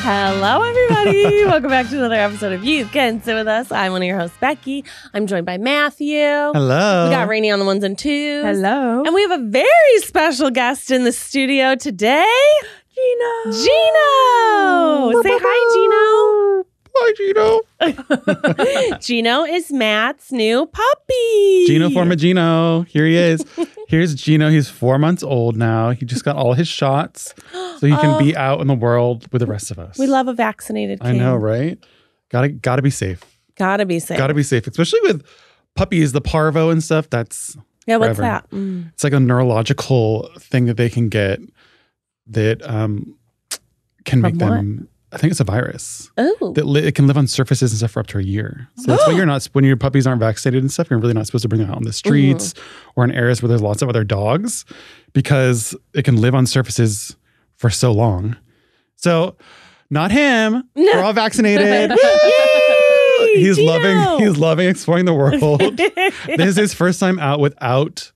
Hello, everybody. Welcome back to another episode of You Can Sit With Us. I'm one of your hosts, Becky. I'm joined by Matthew. Hello. We got Rainie on the ones and twos. Hello. And we have a very special guest in the studio today. Gino. Say hi, Gino. Hi, Gino. Gino is Matt's new puppy. Gino forma Gino. Here he is. Here's Gino. He's 4 months old now. He just got all his shots so he can be out in the world with the rest of us. We love a vaccinated kid. I know, right? Gotta be safe. Gotta be safe. Gotta be safe. Especially with puppies, the parvo and stuff. That's what's forever. that? It's like a neurological thing that they can get that can make them... I think it's a virus. Oh. It can live on surfaces and stuff for up to a year. So that's why you're not, when your puppies aren't vaccinated and stuff, you're really not supposed to bring them out on the streets or in areas where there's lots of other dogs because it can live on surfaces for so long. So not him. No. We're all vaccinated. Yay, he's Gino. loving exploring the world. This is his first time out without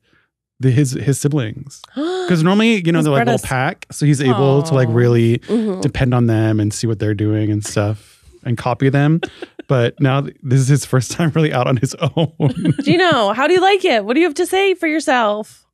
his siblings, because normally they're like a little pack, so he's able to like really depend on them and see what they're doing and stuff and copy them. But now this is his first time really out on his own. Gino, how do you like it? What do you have to say for yourself?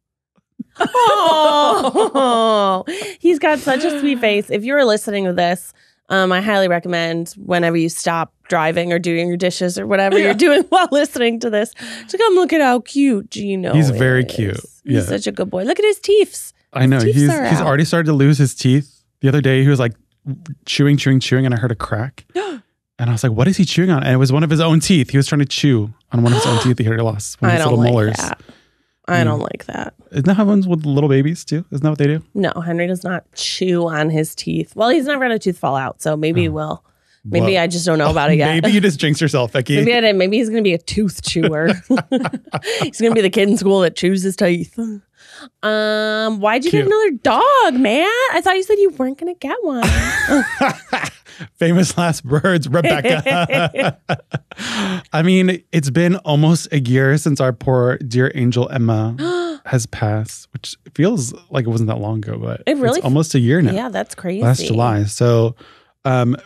Oh, he's got such a sweet face. If you're listening to this, I highly recommend whenever you stop driving or doing your dishes or whatever you're doing while listening to this, to come look at how cute Gino He's is. very cute. He's such a good boy. Look at his teeth. I know. His He's teeth are already started to lose his teeth. The other day he was like chewing, and I heard a crack. And I was like, what is he chewing on? And it was one of his own teeth. He was trying to chew on one of his own teeth that he already lost. One of his little molars. That. I don't like that. Isn't that how happens with little babies too? Isn't that what they do? No, Henry does not chew on his teeth. Well, he's never had a tooth fall out, so maybe he will. Maybe I just don't know about it yet. Maybe you just jinxed yourself, Becky. Maybe he's going to be a tooth chewer. He's going to be the kid in school that chews his teeth. Why'd you get another dog, Matt? I thought you said you weren't going to get one. Famous last words, Rebecca. I mean, it's been almost a year since our poor dear angel Emma has passed, which feels like it wasn't that long ago, but it's almost a year now. Yeah, that's crazy. Last July. So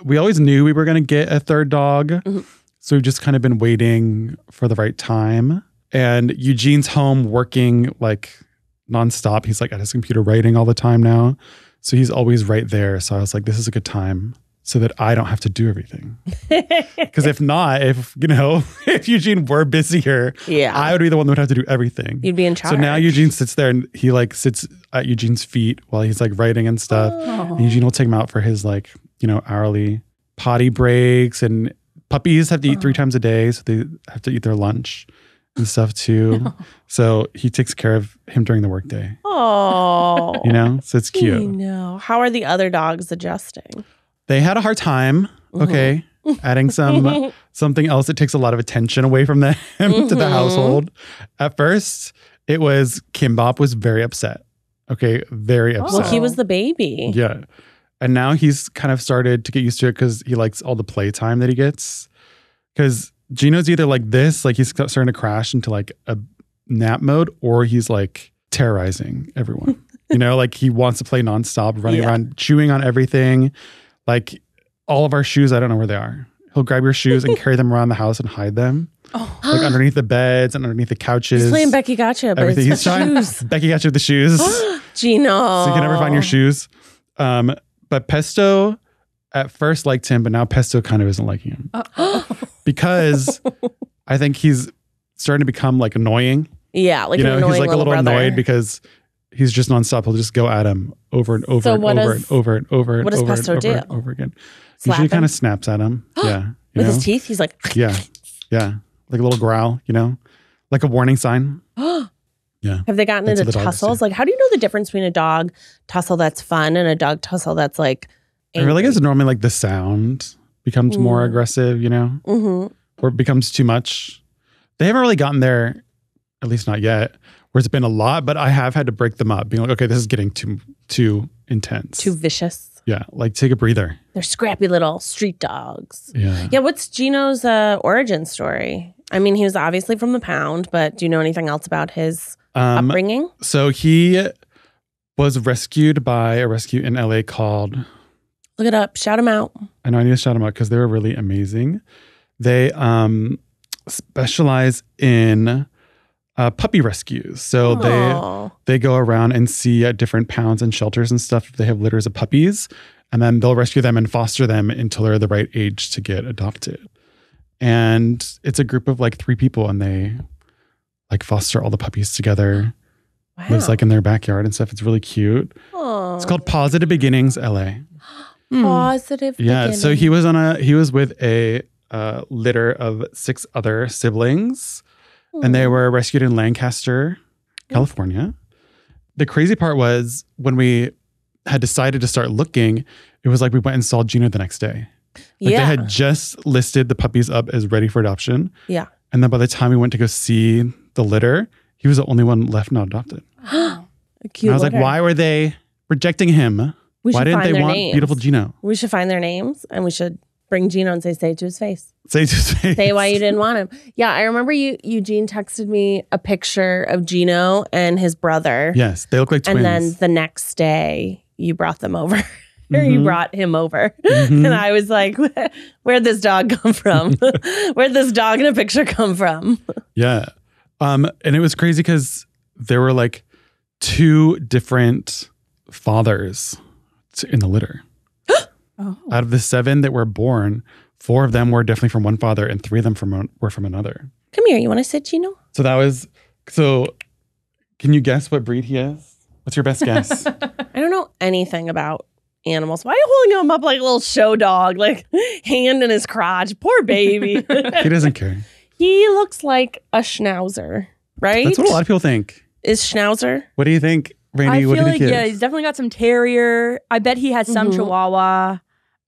we always knew we were going to get a third dog. So we've just kind of been waiting for the right time. And Eugene's home working like nonstop. He's like at his computer writing all the time now. So he's always right there. So I was like, this is a good time so that I don't have to do everything. Because if not, if Eugene were busier, I would be the one that would have to do everything. You'd be in charge. So now Eugene sits there and he like sits at Eugene's feet while he's like writing and stuff. And Eugene will take him out for his like, hourly potty breaks, and puppies have to eat 3 times a day. So they have to eat their lunch and stuff too. So he takes care of him during the workday. Oh, so it's cute. How are the other dogs adjusting? They had a hard time. Okay. Adding something else that takes a lot of attention away from them to the household. At first, it was Kimbop was very upset. Okay. Very upset. Well, he was the baby. Yeah. And now he's kind of started to get used to it because he likes all the playtime that he gets. Because Gino's either like this, like he's starting to crash into like a nap mode, or he's like terrorizing everyone. Like he wants to play nonstop, running around, chewing on everything. Like all of our shoes, I don't know where they are. He'll grab your shoes and carry them around the house and hide them. Like underneath the beds and underneath the couches. He's playing Becky Gotcha, but everything. He's trying Becky Gotcha with the shoes. Gino. So you can never find your shoes. But Pesto at first liked him, but now Pesto kind of isn't liking him. Because I think he's starting to become like annoying. Yeah, like an annoying he's like a little brother. Annoyed because he's just nonstop. He'll just go at him over and over and over and over and over and over and over again. Usually kind of snaps at him. Yeah. With his teeth, he's like... Yeah. Like a little growl, like a warning sign. Yeah. Have they gotten into tussles? Like, how do you know the difference between a dog tussle that's fun and a dog tussle that's like angry? I feel like it's normally like the sound becomes more aggressive, or it becomes too much. They haven't really gotten there, at least not yet, where it's been a lot, but I have had to break them up, being like, okay, this is getting too intense. Too vicious. Yeah, like take a breather. They're scrappy little street dogs. Yeah. Yeah, what's Gino's origin story? I mean, he was obviously from the pound, but do you know anything else about his upbringing? So he was rescued by a rescue in LA called Look it up. Shout them out. I know I need to shout them out because they were really amazing. They specialize in puppy rescues. So they go around and see at different pounds and shelters and stuff if they have litters of puppies, and then they'll rescue them and foster them until they're the right age to get adopted. And it's a group of like 3 people, and they like foster all the puppies together. Wow. Lives like in their backyard and stuff. It's really cute. It's called Positive Beginnings LA. Positive Beginnings. So he was with a litter of 6 other siblings, and they were rescued in Lancaster, California. The crazy part was when we had decided to start looking, it was like we went and saw Gino the next day. Like they had just listed the puppies up as ready for adoption. Yeah. And then by the time we went to go see the litter, he was the only one left not adopted. Cute. And I was like, why were they rejecting him? Why didn't they want beautiful Gino? We should find their names, and we should bring Gino and say it to his face. Say it to his face. Say why you didn't want him. Yeah, I remember Eugene texted me a picture of Gino and his brother. Yes, they look like twins. And then the next day, you brought them over. Or you brought him over. And I was like, where'd this dog come from? Where'd this dog in a picture come from? Yeah. And it was crazy because there were like 2 different fathers in the litter. Out of the 7 that were born, 4 of them were definitely from one father and 3 of them were from another. Come here. You want to sit, Gino? So can you guess what breed he is? What's your best guess? I don't know anything about animals. Why are you holding him up like a little show dog, like hand in his crotch? Poor baby. He doesn't care. He looks like a schnauzer, right? That's what a lot of people think. Is schnauzer? What do you think, Rainie? I feel what do you like, think yeah, he's definitely got some terrier. I bet he has some chihuahua.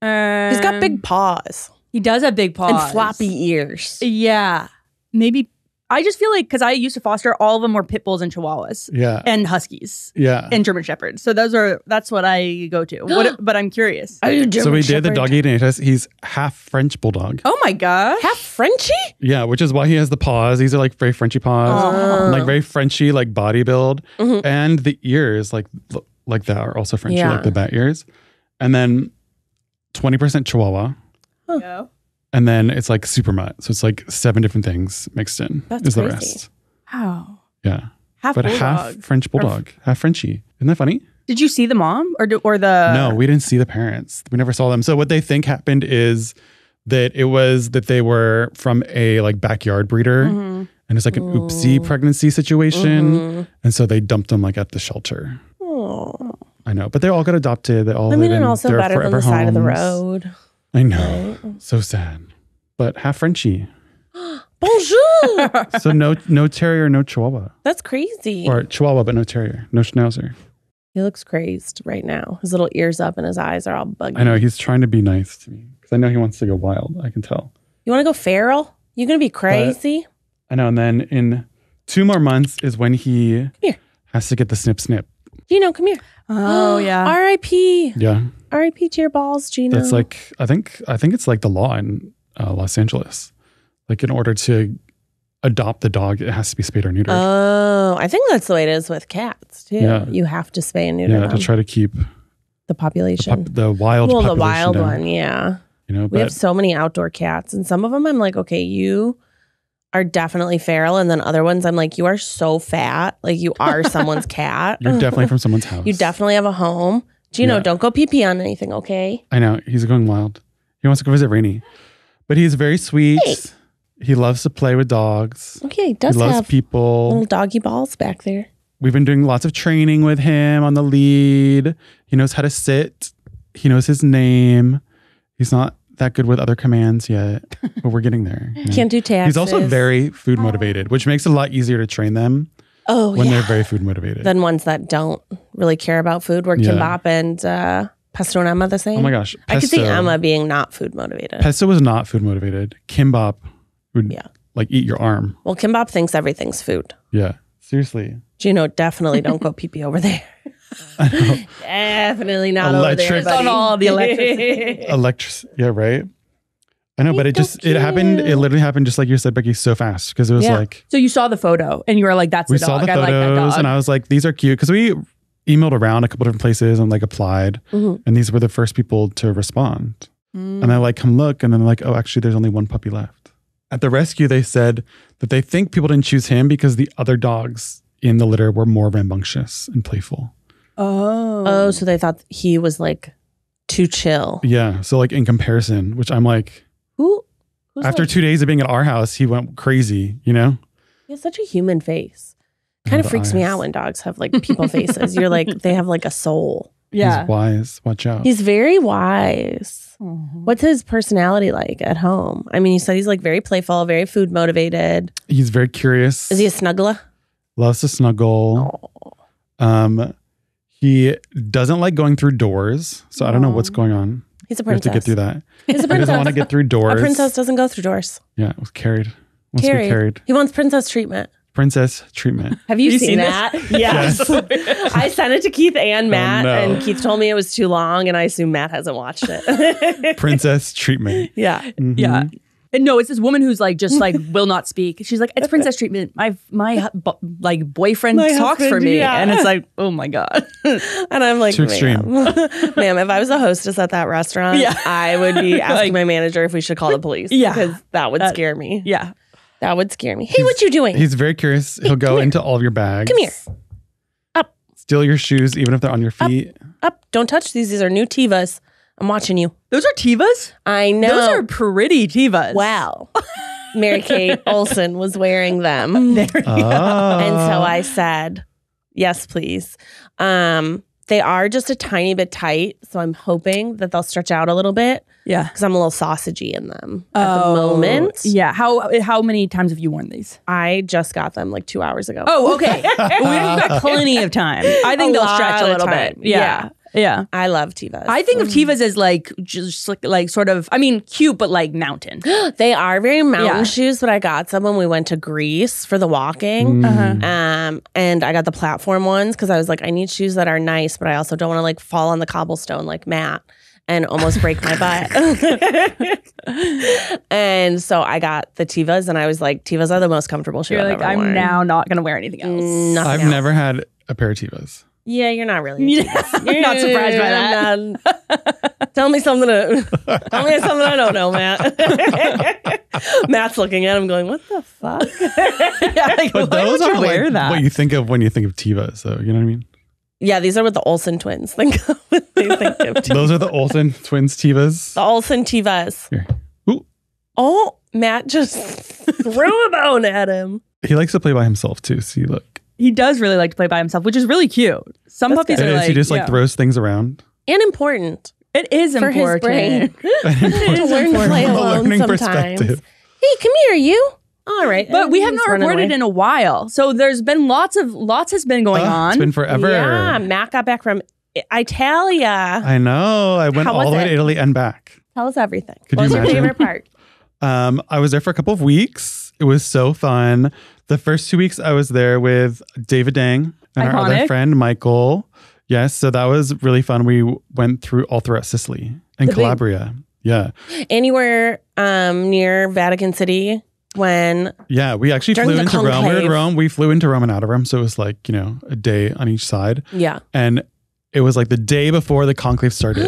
He's got big paws. He does have big paws. And floppy ears. Yeah. Maybe. I just feel like, because I used to foster, all of them were pit bulls and chihuahuas. Yeah. And huskies. Yeah. And German shepherds. So that's what I go to. But I'm curious. Are you German So we shepherd? did the dog eating test. He's half French bulldog. Oh my gosh. Half Frenchie? Yeah, which is why he has the paws. These are like very Frenchy paws. Like very Frenchy, like body build. And the ears, like that are also Frenchy, like the bat ears. And then 20% Chihuahua. Yeah. And then it's like super mutt. So it's like 7 different things mixed in. That's is the crazy. rest. Wow. Yeah. Half But bulldog. half French bulldog, half Frenchie. Isn't that funny? Did you see the mom or the? No, we didn't see the parents. We never saw them. So what they think happened is that it was that they were from a like backyard breeder, and it's like an oopsie pregnancy situation, and so they dumped them like at the shelter. Oh. I know, but they all got adopted. They all. I mean, live and in also their better than forever the side of the homes. road. I know, so sad. But half Frenchie. Bonjour. So no terrier, no chihuahua, That's crazy. or chihuahua but no terrier, no schnauzer. He looks crazed right now. His little ears up and his eyes are all buggy. I know he's trying to be nice to me because I know he wants to go wild. I can tell. You want to go feral? You gonna be crazy? I know. And then in 2 more months is when he here. has to get the snip. Gino, come here. Oh yeah. R.I.P. Yeah. R.I.P. to your balls, Gino. That's like, I think it's like the law in Los Angeles. Like in order to adopt the dog, it has to be spayed or neutered. Oh, I think that's the way it is with cats too. Yeah. You have to spay and neuter them. To try to keep the population. the wild well, population the wild down. one, yeah. You know, We have so many outdoor cats, and some of them I'm like, okay, you are definitely feral, and then other ones I'm like, you are so fat, like you are someone's cat. you're definitely from someone's house. You definitely have a home. Gino, Yeah. don't go pee on anything, okay? I know. He's going wild. He wants to go visit Rainie. But he's very sweet. Hey. He loves to play with dogs. Okay, he does He loves have people. little doggy balls back there. We've been doing lots of training with him on the lead. He knows how to sit. He knows his name. He's not that good with other commands yet, but we're getting there. You know? Can't do taxes. He's also very food motivated, which makes it a lot easier to train them when they're very food motivated. Than ones that don't really care about food, where Yeah. Kimbap and Pesto and Emma the same. Oh my gosh. I could see Emma being not food motivated. Pesto was not food motivated. Kimbap would like eat your arm. Well, Kimbap thinks everything's food. Yeah. Seriously. Gino, definitely don't go pee over there. Definitely not Electric. over there, buddy. On all the electricity. Yeah, right. I know, but it happened. It literally happened just like you said, Becky, so fast because it was like So you saw the photo and you were like, "That's we the saw dog. the I like that photos dog." and I was like, these are cute because emailed around a couple different places and like applied. Mhm. And these were the first people to respond. And I like come look and then like, oh, actually there's only one puppy left. At the rescue, they said that they think people didn't choose him because the other dogs in the litter were more rambunctious and playful. Oh, so they thought he was like too chill. Yeah. So like in comparison, which I'm like, Who's after like, 2 days of being at our house, he went crazy, you know? he has such a human face. Kind of the freaks me eyes. out when dogs have like people faces. You're like, they have like a soul. Yeah. He's wise. Watch out. He's very wise. Mhm. What's his personality like at home? I mean, you said he's like very playful, very food motivated. He's very curious. Is he a snuggler? Loves to snuggle. Oh. He doesn't like going through doors. So I don't know what's going on. He's a We have to princess. get through that. He's a He princess. doesn't want to get through doors. A princess doesn't go through doors. Yeah, it was carried. Wants to be carried. He wants princess treatment. Princess treatment. Have you you seen seen that? Yes. I sent it to Keith and Matt, no. and Keith told me it was too long, and I assume Matt hasn't watched it. Princess treatment. Yeah. Mhm. Yeah. And no, it's this woman who's like just like will not speak. She's like, it's princess treatment. My boyfriend My talks for husband, me, yeah. and it's like, oh my god. And I'm like, Too extreme. Ma'am, if I was a hostess at that restaurant, Yeah. I would be asking Like- my manager if we should call the police. Yeah. Because that would scare me. Yeah. That would scare me. Hey, what you doing? He's very curious. He'll go here. into all of your bags. Come here. Up. Steal your shoes, even if they're on your feet. Up. Don't touch these. These are new Tivas. I'm watching you. Those are Tivas? I know. Those are pretty Tivas. Wow. Mary Kate Olsen was wearing them. Oh. And so I said, yes, please. They are just a tiny bit tight. So I'm hoping that they'll stretch out a little bit Yeah. because I'm a little sausagey in them at the moment. Yeah. How many times have you worn these? I just got them like 2 hours ago. Oh, okay. We've got plenty of time. I think A they'll stretch a lot of little time. bit. Yeah. Yeah. I love Tivas. I think of Tivas as like just like sort of, I mean, cute, but like mountain. They are very mountain Yeah. shoes, but I got some when we went to Greece for the walking. And I got the platform ones because I was like, I need shoes that are nice, but I also don't want to like fall on the cobblestone like Matt and almost break my butt. And so I got the Tivas, and I was like, Tivas are the most comfortable shoe You're I've like, ever I'm worn. now not going to wear anything else. Nothing I've else. never had a pair of Tivas. Yeah, you're not really. You're not surprised by that. Tell me something. Tell me something I don't know, Matt. Matt's looking at him, going, "What the fuck?" Yeah, like, But why those would you are wear like that? what you think of when you think of Tivas. So you know what I mean? Yeah, these are what the Olsen twins think of when they think of Tivas. Those are the Olsen twins Tivas. The Olsen Tivas. Here. Ooh. Oh, Matt just threw a bone at him. He likes to play by himself too. See, look. He does really like to play by himself, which is really cute. Some That's puppies good. are It is. like, He just like yeah. throws things around. And important It is for his important. brain to is learn to play From a alone learning sometimes. perspective. Hey, come here, you. All right. But we have He's not running recorded away. in a while. So there's been lots has been going on. It's been forever. Yeah, Matt got back from Italia. I know. I went How all was the way it? to Italy and back. Tell us everything. Could What you was your imagine? favorite part? I was there for a couple of weeks. It was so fun. The first 2 weeks I was there with David Dang and our other Iconic. friend Michael. Yes, so that was really fun. We went through all throughout Sicily and The big- Calabria. Yeah. And you were near Vatican City when Yeah, we actually During flew the into Rome. We were conclave. in Rome. We flew into Rome and out of Rome. So it was like, a day on each side. yeah. And it was like the day before the conclave started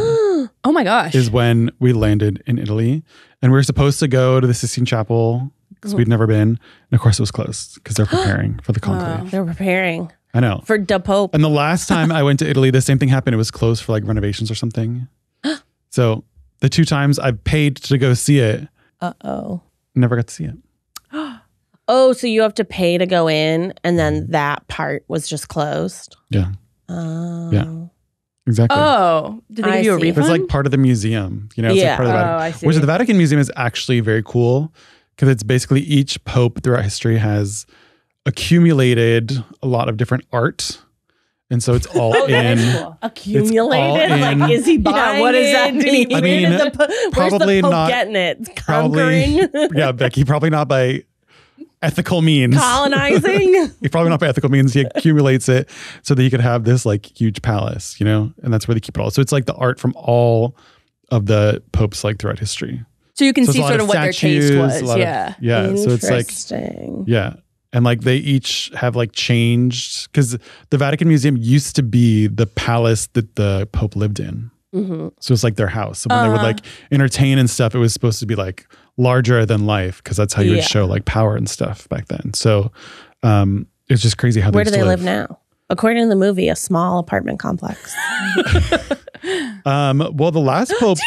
Oh my gosh. is when we landed in Italy. And we were supposed to go to the Sistine Chapel because we'd never been. And of course it was closed because they're preparing for the conclave. They're preparing I know. for the Pope. And the last time I went to Italy, the same thing happened. It was closed for like renovations or something. So the 2 times I paid to go see it, Uh-oh. never got to see it. Oh, so you have to pay to go in, and then that part was just closed? Yeah, Oh. Yeah. exactly. Oh, did they I give you a see. refund? It's like part of the museum, it's Yeah. like part of the Vatican. I see. Which the Vatican Museum is actually very cool because it's basically each pope throughout history has accumulated a lot of different art. And so it's all in. Accumulated? It's all in. Like, is he buying what does it? that Did he- mean? I where mean, did the where's probably the Pope not- getting it? Probably, Conquering? yeah, Becky, probably not by ethical means. Colonizing? He probably not by ethical means. He accumulates it so that he could have this like huge palace, and that's where they keep it all. So it's like the art from all of the popes like throughout history. So you can So it's see a lot sort of what their taste statues, was. a lot of- Yeah. yeah. So it's like, Interesting. yeah. And like they each have like changed because the Vatican Museum used to be the palace that the Pope lived in. Mm-hmm. So it's like their house. So when they would like entertain and stuff, it was supposed to be like larger than life because that's how you would show like power and stuff back then. So it's just crazy how Where do they live now? According to the movie, a small apartment complex. Well, the last Pope,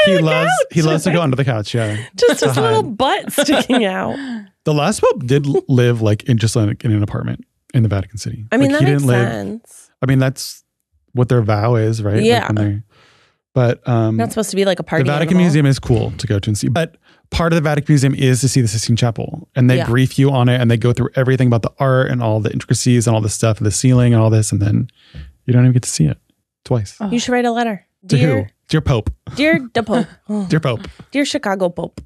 he loves to go under the couch. Yeah, just his little butt sticking out. The last Pope did live like in an apartment in the Vatican City. I mean, like, that makes sense. I mean, that's what their vow is, right? Yeah. Like but not supposed to be like a party. The Vatican Museum is cool to go to and see, but part of the Vatican Museum is to see the Sistine Chapel, and they brief you on it, and they go through everything about the art and all the intricacies and all the stuff, and the ceiling and all this, and then you don't even get to see it twice. You should write a letter. To who? Dear Pope. Dear the Pope. Dear Pope. Dear Chicago Pope.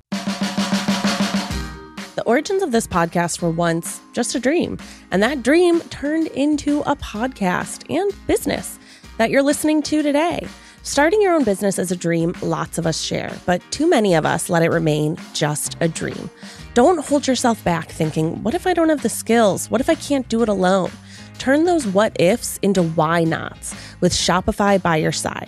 The origins of this podcast were once just a dream, and that dream turned into a podcast and business that you're listening to today. Starting your own business is a dream lots of us share, but too many of us let it remain just a dream. Don't hold yourself back thinking, what if I don't have the skills? What if I can't do it alone? Turn those what ifs into why nots with Shopify by your side.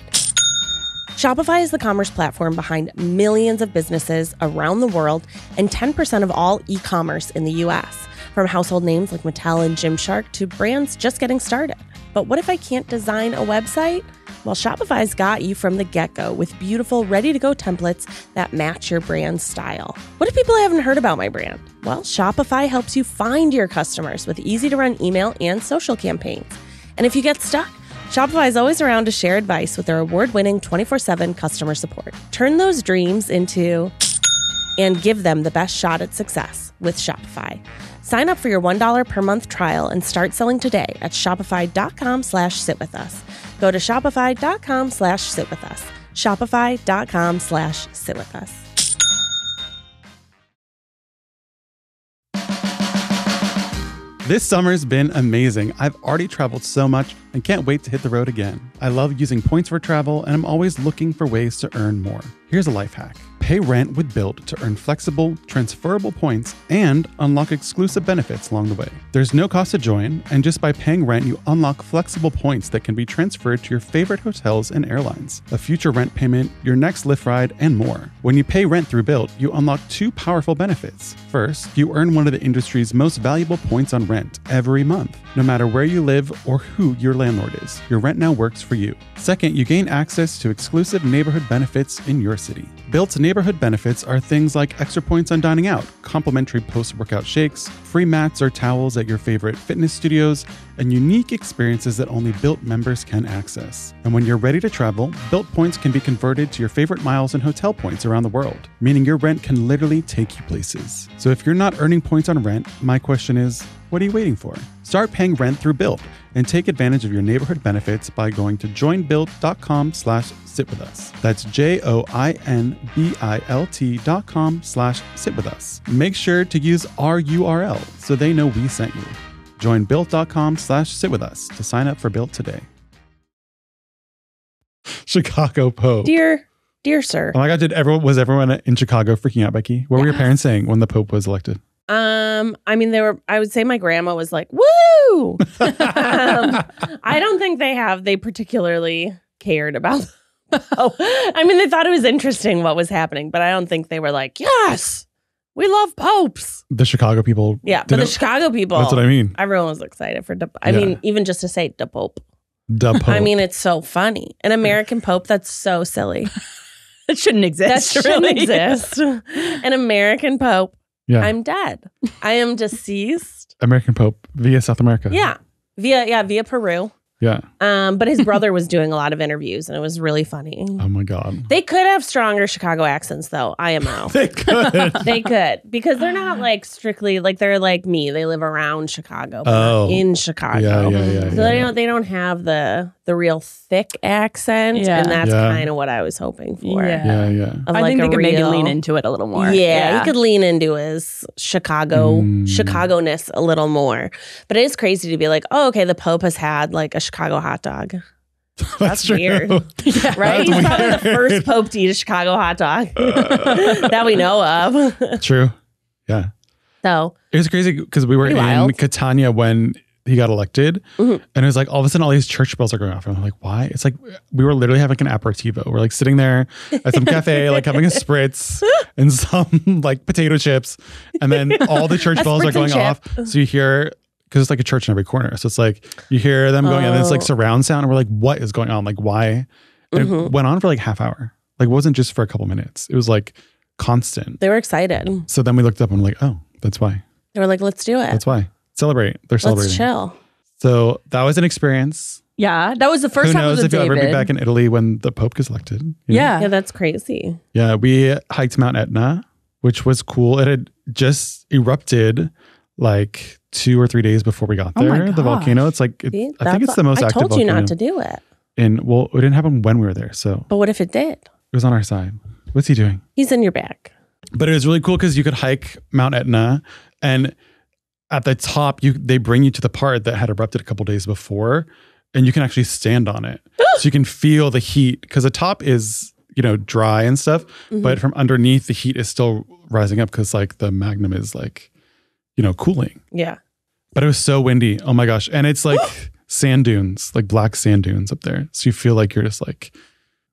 Shopify is the commerce platform behind millions of businesses around the world and 10% of all e-commerce in the US. From household names like Mattel and Gymshark to brands just getting started. But what if I can't design a website? Well, Shopify's got you from the get-go with beautiful, ready-to-go templates that match your brand's style. What if people haven't heard about my brand? Well, Shopify helps you find your customers with easy-to-run email and social campaigns. And if you get stuck, Shopify is always around to share advice with their award-winning 24/7 customer support. Turn those dreams into and give them the best shot at success with Shopify. Sign up for your $1 per month trial and start selling today at shopify.com/sitwithus. Go to shopify.com/sitwithus. Shopify.com/sitwithus. This summer's been amazing. I've already traveled so much and can't wait to hit the road again. I love using points for travel, and I'm always looking for ways to earn more. Here's a life hack. Pay rent with Built to earn flexible, transferable points and unlock exclusive benefits along the way. There's no cost to join, and just by paying rent, you unlock flexible points that can be transferred to your favorite hotels and airlines, a future rent payment, your next Lyft ride, and more. When you pay rent through Built, you unlock two powerful benefits. First, you earn one of the industry's most valuable points on rent every month. No matter where you live or who your landlord is, your rent now works for you. Second, you gain access to exclusive neighborhood benefits in your city. Built's neighborhood benefits are things like extra points on dining out, complimentary post-workout shakes, free mats or towels at your favorite fitness studios, and unique experiences that only Built members can access. And when you're ready to travel, Built points can be converted to your favorite miles and hotel points around the world, meaning your rent can literally take you places. So if you're not earning points on rent, my question is, what are you waiting for? Start paying rent through Built and take advantage of your neighborhood benefits by going to joinbuilt.com/sitwithus. That's joinbilt.com/sitwithus. Make sure to use our URL so they know we sent you. Join built.com/sitwithus to sign up for Built today. Chicago Pope. Dear sir. Oh my God, was everyone in Chicago freaking out, Becky? What were your parents saying when the Pope was elected? I mean, I would say my grandma was like, woo! I don't think they particularly cared about I mean, they thought it was interesting what was happening, but I don't think they were like, yes, we love popes. The Chicago people. Yeah, but the Chicago people. That's what I mean. Everyone was excited for I mean, even just to say the Pope. The Pope. I mean, it's so funny. An American Pope, that's so silly. It shouldn't exist. That shouldn't exist. An American Pope. Yeah. I'm dead. I am deceased. American Pope via South America. Yeah. Via Peru. Yeah. But his brother was doing a lot of interviews and it was really funny. Oh my God. They could have stronger Chicago accents though. IMO. They could. They could. Because they're not like strictly like they're like me. They live around Chicago, but not in Chicago. Yeah. So they don't have the real thick accent. Yeah. And that's kind of what I was hoping for. Yeah. Of I like think they could maybe real- lean into it a little more. Yeah, he could lean into his Chicago-ness a little more. But it is crazy to be like, oh, okay, the Pope has had like a Chicago hot dog. That's weird. Yeah, right? He's probably the first Pope to eat a Chicago hot dog that we know of. True. Yeah. So It was crazy because we were in Pretty wild. Catania when he got elected. Mhm. And it was like all of a sudden all these church bells are going off. And I'm like, why? It's like we were literally having like an aperitivo. We're like sitting there at some cafe, like having a spritz and some like potato chips. And then all the church bells are spritz and going off. So you hear, because it's like a church in every corner. So it's like you hear them going, and then it's like surround sound. And we're like, what is going on? Like, why? And it went on for like half hour. Like it wasn't just for a couple minutes. It was like constant. they were excited. So then we looked up and we're like, oh, that's why. They were like, let's do it. That's why. Celebrate. They're celebrating. Let's chill. So that was an experience. Yeah, that was the first Who time knows with if you'll David. ever be back in Italy when the Pope gets elected. you know? Yeah. That's crazy. Yeah, we hiked Mount Etna, which was cool. It had just erupted like 2 or 3 days before we got Oh my there. The volcano. It's like, See, I think it's the most I active told you volcano. not to do it. And well, it didn't happen when we were there. So But what if it did? it was on our side. What's he doing? He's in your bag. But it was really cool because you could hike Mount Etna, and at the top, they bring you to the part that had erupted a couple days before, and you can actually stand on it. So you can feel the heat, because the top is, dry and stuff, but from underneath, the heat is still rising up because like the magnum is like, cooling. Yeah. But it was so windy. Oh my gosh. And it's like sand dunes, like black sand dunes up there. So you feel like you're just like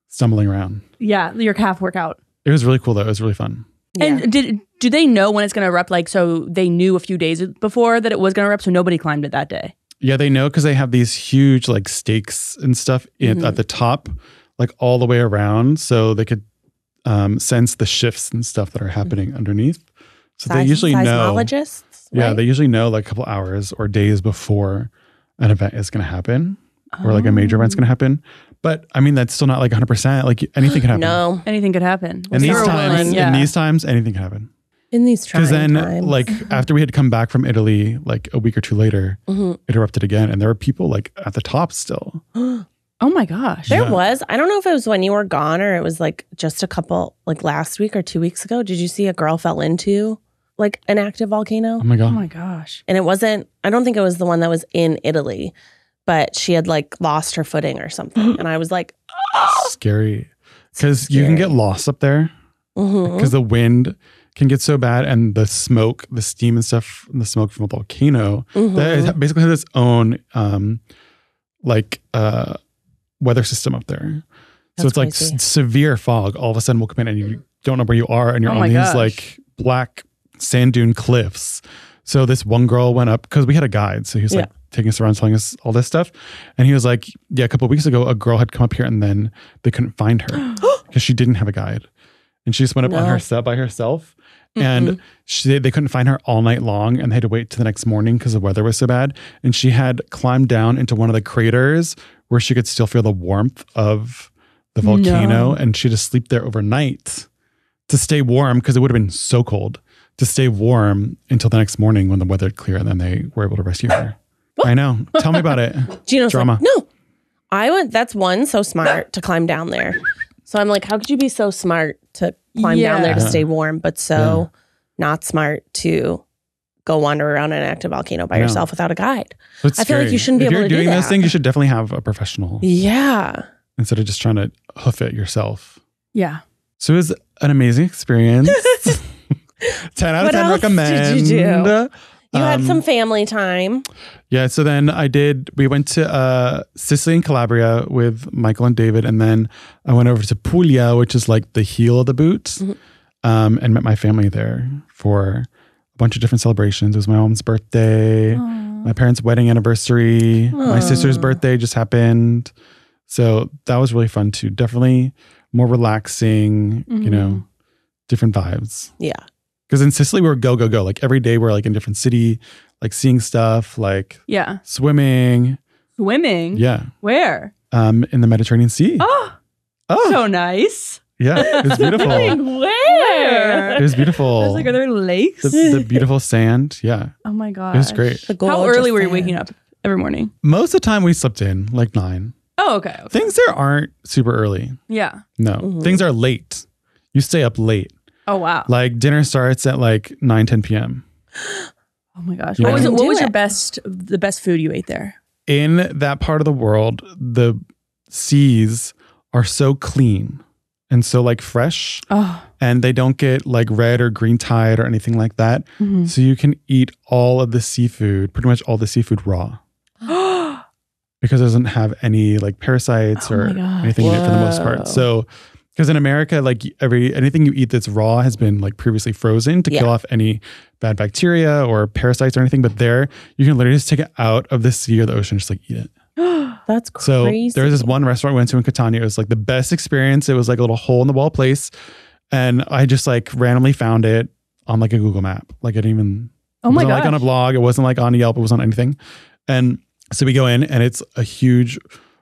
stumbling around. Yeah, your calf workout. It was really cool though. It was really fun. Yeah. And do they know when it's going to erupt? Like, so they knew a few days before that it was going to erupt, so nobody climbed it that day. Yeah, they know because they have these huge like stakes and stuff at the top, like all the way around, so they could sense the shifts and stuff that are happening underneath. So they usually know. Seismologists, Yeah, right? they usually know like a couple hours or days before an event is going to happen, or like a major event's going to happen. But I mean, that's still not like 100%. Like anything can happen. No. Anything could happen. In these They were times, willing, yeah. anything can happen. In these trying Because then, times. like after we had come back from Italy, like a week or two later, it erupted again, and there were people like at the top still. Oh my gosh. There Yeah. was. I don't know if it was when you were gone or it was like just a couple, like last week or 2 weeks ago. Did you see a girl fell into like an active volcano? Oh my Oh god! my gosh. And it wasn't, I don't think it was the one that was in Italy, but she had like lost her footing or something. And I was like, Scary, because you can get lost up there mhm. because the wind can get so bad, and the smoke, the steam and stuff, and the smoke from a volcano that is basically has its own weather system up there. So That's it's like crazy. severe fog. All of a sudden, will come in and you don't know where you are, and you're Oh on my these gosh. like black sand dune cliffs. So this one girl went up because we had a guide, so he was like taking us around, telling us all this stuff, and he was like, "Yeah, a couple of weeks ago, a girl had come up here, and then they couldn't find her because she didn't have a guide, and she just went up on her set by herself." And they couldn't find her all night long, and they had to wait till the next morning because the weather was so bad. And she had climbed down into one of the craters where she could still feel the warmth of the volcano, and she had to sleep there overnight to stay warm because it would have been so cold, to stay warm until the next morning when the weather had cleared, and then they were able to rescue her. I know. Tell me about it. Gino's Drama. like, no, that's one, so smart to climb down there. So I'm like, how could you be so smart to climb down there to Yeah. stay warm, but so not smart to go wander around an active volcano by I know. yourself without a guide? It's I feel like scary. you shouldn't be If able you're to do doing those that. things, you should definitely have a professional Yeah. instead of just trying to hoof it yourself. Yeah. So it was an amazing experience. 10 out of What 10 else recommend. did you do? You had Um, some family time. Yeah, so then we went to Sicily and Calabria with Michael and David, and then I went over to Puglia, which is like the heel of the boot, and met my family there for a bunch of different celebrations. It was my mom's birthday, my parents' wedding anniversary, my sister's birthday just happened. So that was really fun too. Definitely more relaxing, different vibes. Yeah. Because in Sicily, we were go. Like every day we're like in a different city, like seeing stuff, like Yeah. swimming. Swimming? Yeah. Where? In the Mediterranean Sea. Oh, so nice. Yeah. It was beautiful. Where? It was beautiful. I was like, are there lakes? The beautiful sand. Yeah. Oh my god. It was great. The How gorgeous early were you sand. waking up every morning? Most of the time we slept in like 9. Oh, okay. Things there aren't super early. Yeah. No. Things are late. You stay up late. Oh wow. Like dinner starts at like 9, 10 p.m. Oh my gosh. Yeah. What was, I can what do was your it. the best food you ate there? In that part of the world, the seas are so clean and so like fresh. Oh. And they don't get like red or green tide or anything like that. Mm-hmm. So you can eat all of the seafood, pretty much all the seafood raw. Because it doesn't have any like parasites or anything in it for the most part. So, because in America, like anything you eat that's raw has been like previously frozen to kill off any bad bacteria or parasites or anything. But there, you can literally just take it out of the sea or the ocean, just like eat it. That's crazy. So there was this one restaurant we went to in Catania. It was like the best experience. It was like a little hole in the wall place. And I just like randomly found it on like a Google map. Like it didn't even, it wasn't like on a blog. It wasn't like on Yelp. It wasn't on anything. And so we go in and it's a huge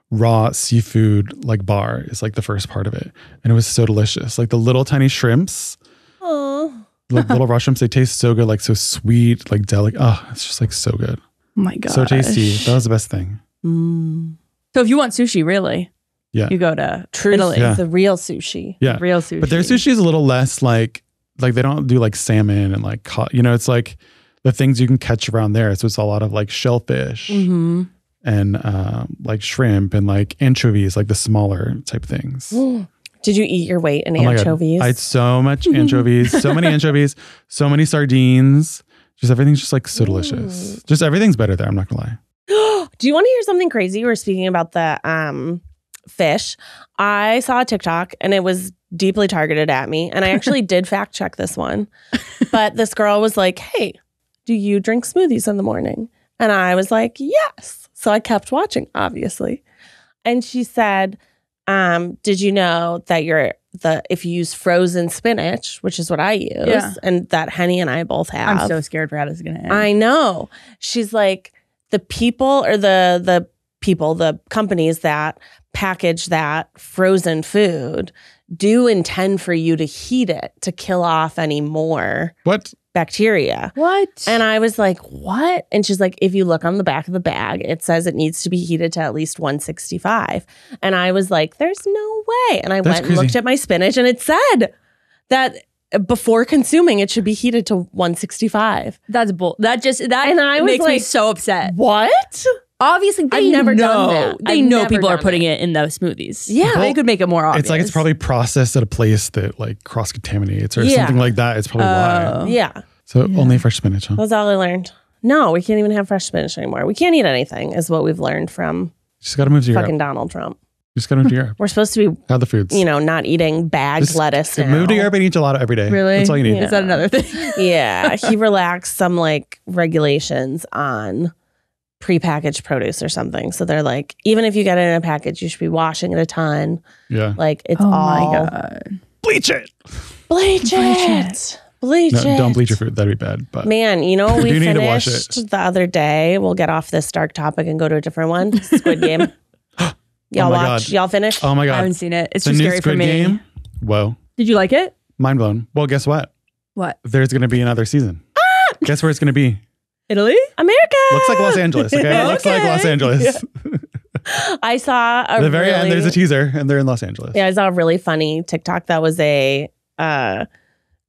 raw seafood like bar is like the first part of it. And it was so delicious. Like the little tiny shrimps, like little raw shrimps, they taste so good, like so sweet, like delicate. Oh, it's just like so good. Oh my God. So tasty. That was the best thing. So if you want sushi, really, you go to Italy. Yeah. The real sushi. Yeah. Real sushi. But their sushi is a little less like they don't do like salmon and like, it's like the things you can catch around there. So it's a lot of like shellfish and like shrimp and like anchovies, like the smaller type things. Did you eat your weight in God. anchovies? I had so much anchovies, so many anchovies, so many sardines. Just everything's just like so delicious. Just everything's better there. I'm not gonna lie. Do you want to hear something crazy? We were speaking about the fish. I saw a TikTok and it was deeply targeted at me. And I actually did fact check this one. But this girl was like, hey, do you drink smoothies in the morning? And I was like, yes. So I kept watching, obviously. And she said, did you know that if you use frozen spinach, which is what I use, and that Henny and I both have. I'm so scared for how this is going to end. I know. She's like, the people or the companies that package that frozen food do intend for you to heat it to kill off any more bacteria. What? And I was like, what? And she's like, if you look on the back of the bag, it says it needs to be heated to at least 165. And I was like, there's no way. And I went and looked at my spinach and it said that before consuming, it should be heated to 165. That's bull. That and I was makes like, me so upset. What? Obviously, I've never done that. They know people are putting it in those smoothies. Yeah. They could make it more obvious. It's like it's probably processed at a place that like cross contaminates or something like that. It's probably why. Yeah. So only fresh spinach, huh? That's all I learned. No, we can't even have fresh spinach anymore. We can't eat anything, is what we've learned from just gotta move to fucking Europe. Donald Trump. Just gotta move to Europe. We're supposed to be have the foods. Not eating bagged lettuce now. Move to Europe and eat gelato every day. Really? That's all you need. Is that another thing? Yeah. He relaxed some like regulations on prepackaged produce or something. So they're like, even if you get it in a package, you should be washing it a ton. Yeah. Like it's oh all. My God. Bleach it. Bleach it. No, don't bleach your food. That'd be bad. But man, we do need to wash it. finished the other day. We'll get off this dark topic and go to a different one. Squid Game. Y'all watch? God. Y'all finish? Oh my God. I haven't seen it. It's the too new scary Squid for me. Game? Whoa. Did you like it? Mind blown. Well, guess what? What? There's going to be another season. Guess where it's going to be? Italy? America. Looks like Los Angeles. Okay. Looks like Los Angeles. Yeah. I saw the very end. There's a teaser, and they're in Los Angeles. Yeah, I saw a really funny TikTok that was a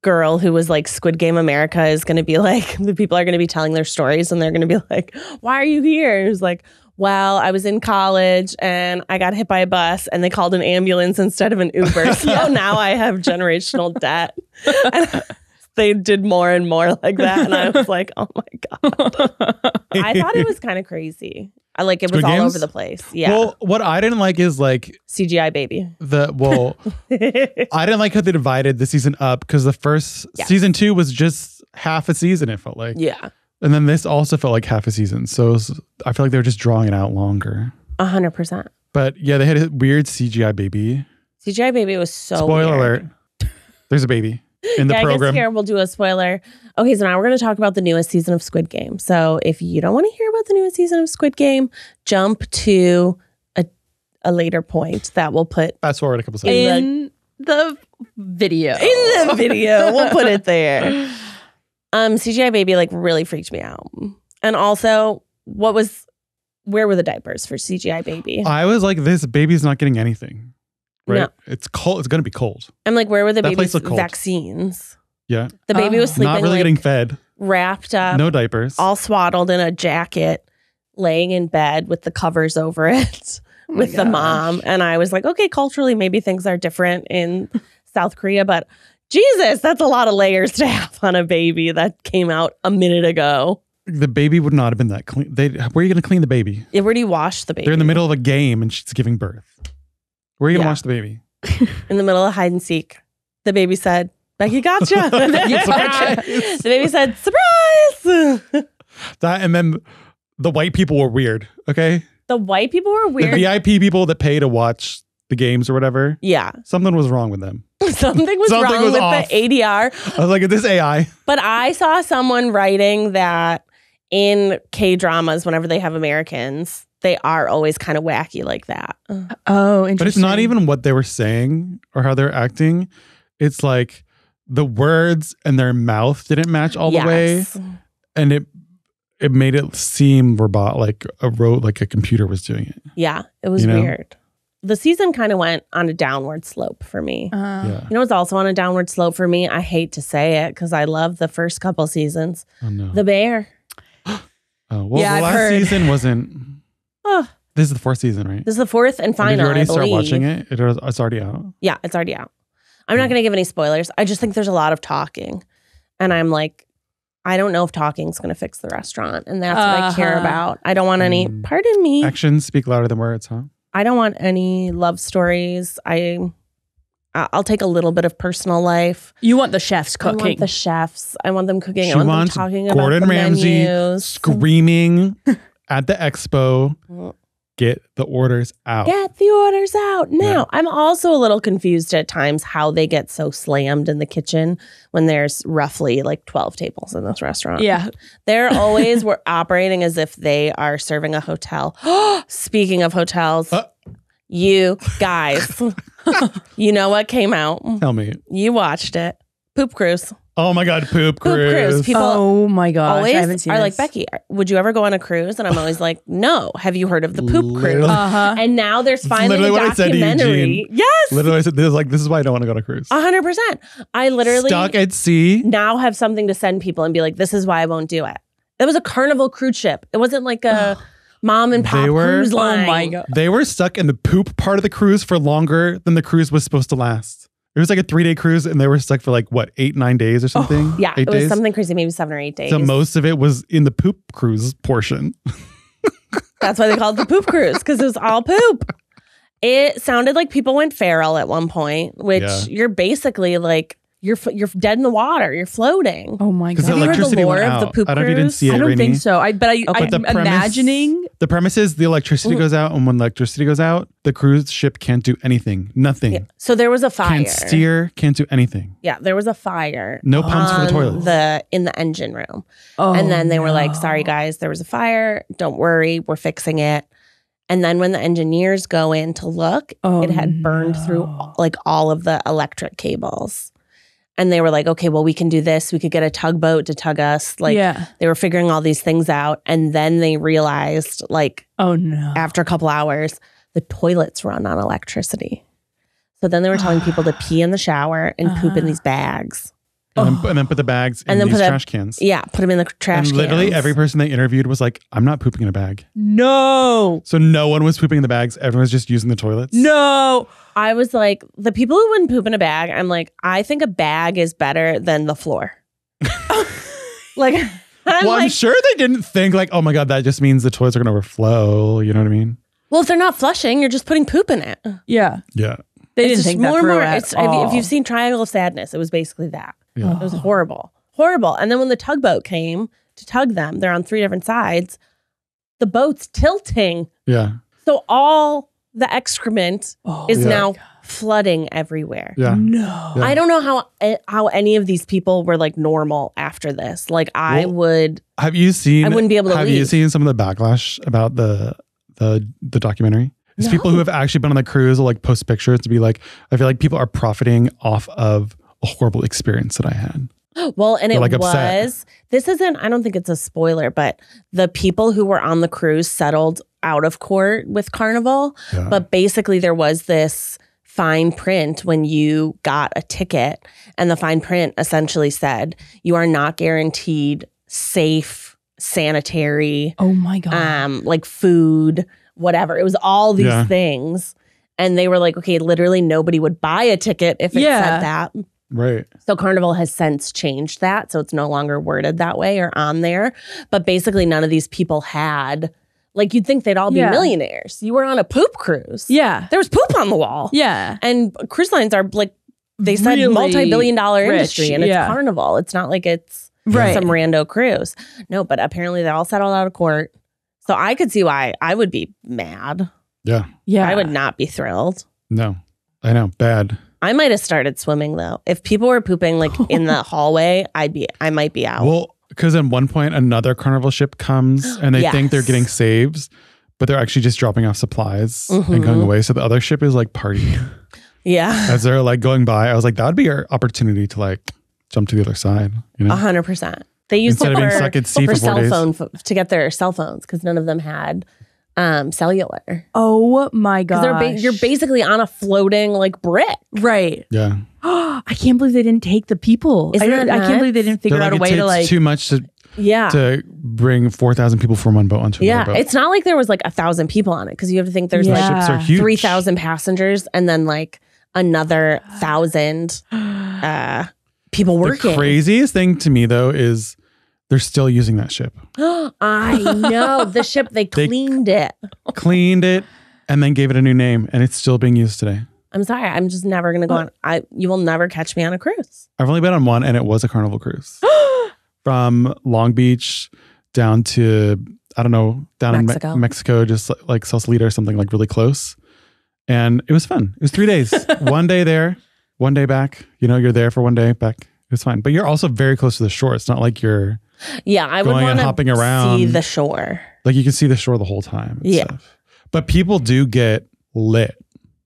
girl who was like, Squid Game America is going to be like, the people are going to be telling their stories, and they're going to be like, why are you here? And it was like, well, I was in college and I got hit by a bus and they called an ambulance instead of an Uber. So now I have generational debt. And they did more and more like that. And I was like, oh my God. I thought it was kind of crazy. I like it was all over the place. Yeah. Well, what I didn't like is like CGI Baby. I didn't like how they divided the season up because the first season 2 was just half a season, it felt like. Yeah. And then this also felt like half a season. So I feel like they were just drawing it out longer. 100%. But yeah, they had a weird CGI baby. CGI Baby was so Spoiler weird. alert. There's a baby in the program. I guess here we'll do a spoiler. Okay, so now we're going to talk about the newest season of Squid Game. So if you don't want to hear about the newest season of Squid Game, jump to a later point that we'll put. Fast forward a couple seconds. In the video. In the video. We'll put it there. CGI Baby like really freaked me out. And also, where were the diapers for CGI Baby? I was like, this baby's not getting anything. Right? No. It's cold. It's going to be cold. I'm like, where were the baby's vaccines? Yeah. The baby was sleeping. Not really getting fed. Wrapped up. No diapers. All swaddled in a jacket, laying in bed with the covers over it. with the mom. And I was like, okay, culturally, maybe things are different in South Korea, but Jesus, that's a lot of layers to have on a baby that came out a minute ago. The baby would not have been that clean. Where are you going to clean the baby? Yeah, where do you wash the baby? They're in the middle of a game and she's giving birth. Where are you going to wash the baby? In the middle of hide and seek. The baby said, Becky gotcha. The baby said, surprise. And then the white people were weird, okay? The white people were weird. The VIP people that pay to watch the games or whatever. Yeah. Something was wrong with them. Something was wrong with off. the ADR. I was like, is this AI? But I saw someone writing that in K-dramas, whenever they have Americans, they are always kind of wacky like that. Oh, interesting. But it's not even what they were saying or how they're acting. It's like the words and their mouth didn't match all the way. And it made it seem robot, like a computer was doing it. Yeah, it was weird. The season kind of went on a downward slope for me. Yeah. You know what's also on a downward slope for me? I hate to say it because I love the first couple seasons. Oh, no. The Bear. Oh, well, Yeah, the I've last heard. season wasn't... This is the fourth season, right? This is the fourth and final, Did you already I start believe. watching it? It's already out? Yeah, it's already out. I'm not going to give any spoilers. I just think there's a lot of talking. And I'm like, I don't know if talking's going to fix the restaurant. And that's what I care about. I don't want any, pardon me. Actions speak louder than words, huh? I don't want any love stories. I'll take a little bit of personal life. You want the chefs I want cooking. the chefs. I want them cooking. She I want them wants talking Gordon about the Ramsay menus. screaming at the expo, get the orders out. Get the orders out now. Yeah. I'm also a little confused at times how they get so slammed in the kitchen when there's roughly like 12 tables in this restaurant. Yeah. They're always were operating as if they are serving a hotel. Speaking of hotels, you guys, you know what came out? Tell me. You watched it. Poop Cruise. Oh my God, Poop Poop Cruise. Cruise. People Oh my gosh. always I haven't seen are like, this. Becky, would you ever go on a cruise? And I'm always like, no. Have you heard of the Poop Cruise? Literally. Uh-huh. And now there's finally literally a what I said to documentary. Eugene. Yes. Literally, I said, this is why I don't want to go on a cruise. 100%. I literally Stuck at sea. now have something to send people and be like, this is why I won't do it. It was a Carnival cruise ship. It wasn't like a mom and pop They were- cruise Oh line. my God. They were stuck in the poop part of the cruise for longer than the cruise was supposed to last. It was like a 3-day cruise and they were stuck for like, what, 8-9 days or something? Yeah, 8 it was days? something crazy, maybe 7 or 8 days. So most of it was in the poop cruise portion. That's why they called it the Poop Cruise, because it was all poop. It sounded like people went feral at one point, which Yeah. you're basically like, you're dead in the water. You're floating. Oh my Because God. the Have you heard the electricity went lore of the out. poop I don't know if you didn't cruise? see it, I don't Rainie. think so. But I'm the premise- imagining. The premise is the electricity goes out, and when electricity goes out, the cruise ship can't do anything. Nothing. Yeah. So there was a fire. Can't steer, can't do anything. Yeah, there was a fire. No pumps for the on toilets. in the engine room. Oh, And then they were like, sorry guys, there was a fire. Don't worry, we're fixing it. And then when the engineers go in to look, Oh, it had burned through like all of the electric cables. And they were like, okay, well, we can do this. We could get a tugboat to tug us. Like Yeah. they were figuring all these things out. And then they realized, like, Oh no. after a couple hours, the toilets run on electricity. So then they were telling people to pee in the shower and poop in these bags. And then put the bags in And then these put trash cans. Yeah, put them in the trash And literally cans. every person they interviewed was like, I'm not pooping in a bag. No. So no one was pooping in the bags. Everyone was just using the toilets. No. I was like, the people who wouldn't poop in a bag, I'm like, I think a bag is better than the floor. Like, I'm Well, I'm like, sure they didn't think like, oh my God, that just means the toilets are going to overflow. You know what I mean? well, if they're not flushing, you're just putting poop in it. Yeah. Yeah. They It's didn't just think that through at If all. you've seen Triangle of Sadness, it was basically that. Yeah. It was horrible. Horrible. And then when the tugboat came to tug them, they're on 3 different sides. The boat's tilting. Yeah. So all the excrement is Yeah. now flooding everywhere. Yeah. No. Yeah. I don't know how any of these people were like normal after this. Like I would. Have you seen? I wouldn't be able to Have you leave. seen some of the backlash about the documentary? It's people who have actually been on the cruise will like post pictures to be like, I feel like people are profiting off of a horrible experience that I had. Well, and They're, it like, upset. was. This isn't. I don't think it's a spoiler, but the people who were on the cruise settled out of court with Carnival. Yeah. But basically, there was this fine print when you got a ticket, and the fine print essentially said you are not guaranteed safe, sanitary, Oh my God. like food whatever. It was all these things. And they were like, okay, literally nobody would buy a ticket if it said that. Right. So Carnival has since changed that. So it's no longer worded that way or on there. But basically none of these people had, like you'd think they'd all be millionaires. You were on a poop cruise. Yeah. There was poop on the wall. Yeah. And cruise lines are like, they said really multi-billion-dollar industry and it's yeah. Carnival. It's not like it's some rando cruise. No, but apparently they all settled out of court. So I could see why I would be mad. Yeah. Yeah. I would not be thrilled. No, I know. Bad. I might have started swimming though. If people were pooping like in the hallway, I might be out. Well, because at one point another Carnival ship comes and they think they're getting saves, but they're actually just dropping off supplies and going away. So the other ship is like party. Yeah. As they're like going by, I was like, that would be your opportunity to like jump to the other side. You know, 100%. They used Instead of being stuck at sea for for 4 cell days. phone to get their cell phones because none of them had cellular. Oh my gosh. You're basically on a floating like brick. Right. Yeah. I can't believe they didn't take the people. Isn't that I can't believe they didn't figure They're out a like, way it to takes like. too much to Yeah. bring 4,000 people from one boat onto another boat. It's not like there was like 1,000 people on it because you have to think there's Yeah. Ships are like huge. 3,000 passengers and then like another 1,000 people working. The craziest thing to me though is they're still using that ship. I know. The ship, they cleaned it. Cleaned it and then gave it a new name and it's still being used today. I'm sorry. I'm just never going to go on. You will never catch me on a cruise. I've only been on one and it was a Carnival cruise. From Long Beach down to, I don't know, down Mexico. in Mexico, just like Sausalito or something like really close. And it was fun. It was 3 days. 1 day there, 1 day back. You know, you're there for 1 day, back. It was fine. But you're also very close to the shore. It's not like you're I would going and want hopping to around. see the shore. Like you can see the shore the whole time. And Yeah. stuff. But people do get lit,